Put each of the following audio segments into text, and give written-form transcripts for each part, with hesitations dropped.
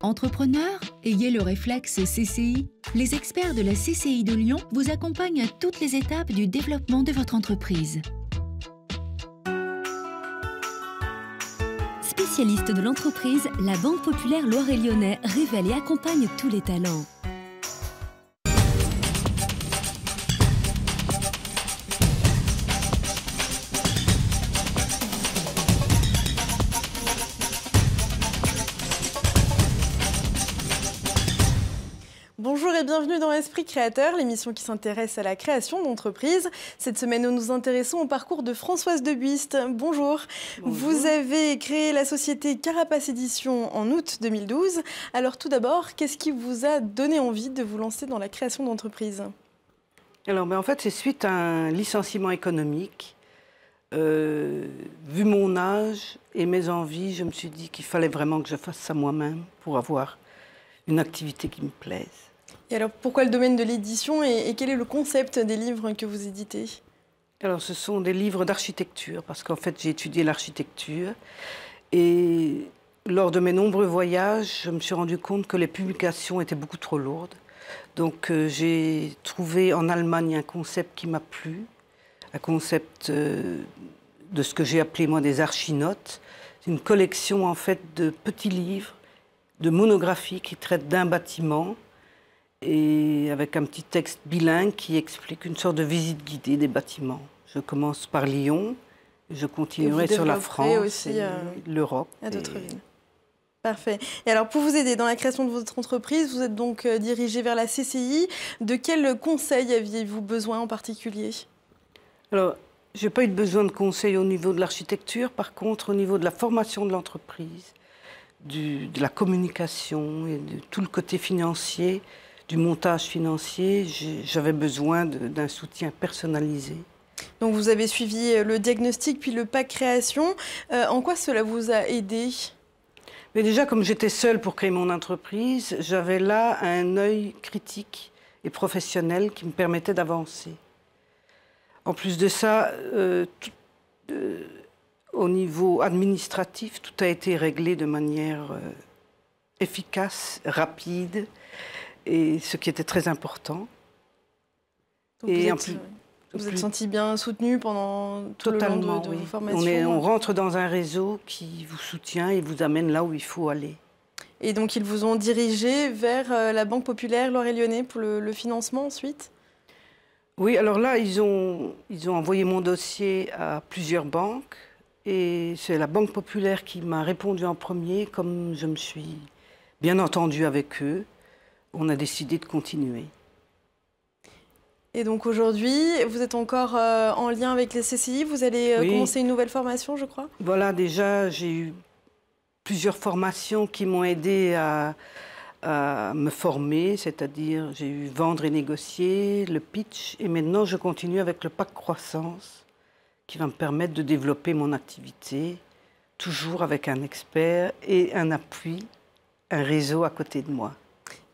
Entrepreneur, ayez le réflexe CCI. Les experts de la CCI de Lyon vous accompagnent à toutes les étapes du développement de votre entreprise. Spécialiste de l'entreprise, la Banque Populaire Loire-et-Lyonnais révèle et accompagne tous les talents. Bonjour et bienvenue dans Esprit Créateur, l'émission qui s'intéresse à la création d'entreprises. Cette semaine, nous nous intéressons au parcours de Françoise de Buist. Bonjour. Vous avez créé la société Carapace Édition en août 2012. Alors tout d'abord, qu'est-ce qui vous a donné envie de vous lancer dans la création d'entreprises? Alors, en fait, c'est suite à un licenciement économique. Vu mon âge et mes envies, je me suis dit qu'il fallait vraiment que je fasse ça moi-même pour avoir une activité qui me plaise. Et alors, pourquoi le domaine de l'édition et quel est le concept des livres que vous éditez? Alors, ce sont des livres d'architecture, parce qu'en fait, j'ai étudié l'architecture. Et lors de mes nombreux voyages, je me suis rendu compte que les publications étaient beaucoup trop lourdes. Donc, j'ai trouvé en Allemagne un concept qui m'a plu, un concept de ce que j'ai appelé, moi, des archinotes. C'est une collection, en fait, de petits livres, de monographies qui traitent d'un bâtiment, et avec un petit texte bilingue qui explique une sorte de visite guidée des bâtiments. Je commence par Lyon, je continuerai sur la France aussi, et l'Europe. À d'autres villes. Parfait. Et alors, pour vous aider dans la création de votre entreprise, vous êtes donc dirigé vers la CCI. De quels conseils aviez-vous besoin en particulier? Alors, je n'ai pas eu besoin de conseils au niveau de l'architecture. Par contre, au niveau de la formation de l'entreprise, de la communication et de tout le côté financier, du montage financier, j'avais besoin d'un soutien personnalisé. Donc vous avez suivi le diagnostic puis le pack création. En quoi cela vous a aidé? Mais déjà, comme j'étais seule pour créer mon entreprise, j'avais là un œil critique et professionnel qui me permettait d'avancer. En plus de ça, au niveau administratif, tout a été réglé de manière efficace, rapide, et ce qui était très important. Donc vous êtes senti bien soutenu pendant tout le long de vos formations? On rentre dans un réseau qui vous soutient et vous amène là où il faut aller. Et donc ils vous ont dirigé vers la Banque Populaire Loire-et-Lyonnais pour le financement ensuite? Oui, alors là, ils ont envoyé mon dossier à plusieurs banques. Et c'est la Banque Populaire qui m'a répondu en premier. Comme je me suis bien entendue avec eux, on a décidé de continuer. Et donc aujourd'hui, vous êtes encore en lien avec les CCI. Vous allez commencer une nouvelle formation, je crois? Voilà, déjà, j'ai eu plusieurs formations qui m'ont aidé à me former, c'est-à-dire j'ai eu vendre et négocier, le pitch. Et maintenant, je continue avec le pack croissance, qui va me permettre de développer mon activité, toujours avec un expert et un appui, un réseau à côté de moi.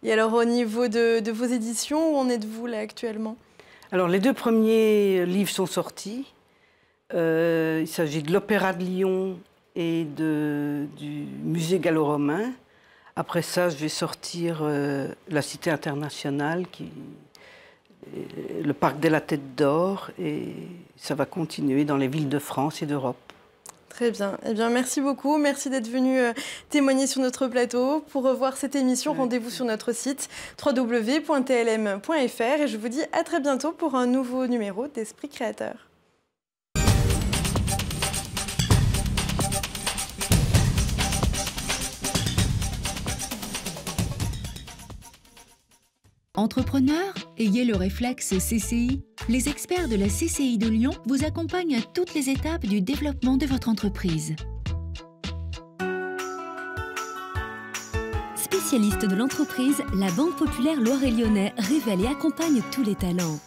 Et alors, au niveau de vos éditions, où en êtes-vous là actuellement? Alors, les 2 premiers livres sont sortis. Il s'agit de l'Opéra de Lyon et du Musée gallo-romain. Après ça, je vais sortir la Cité internationale, le Parc de la Tête d'Or, et ça va continuer dans les villes de France et d'Europe. Très bien. Eh bien, merci beaucoup. Merci d'être venu témoigner sur notre plateau. Pour revoir cette émission, rendez-vous sur notre site www.tlm.fr et je vous dis à très bientôt pour un nouveau numéro d'Esprit Créateur. Entrepreneur, ayez le réflexe CCI. Les experts de la CCI de Lyon vous accompagnent à toutes les étapes du développement de votre entreprise. Spécialiste de l'entreprise, la Banque Populaire Loire-et-Lyonnais révèle et accompagne tous les talents.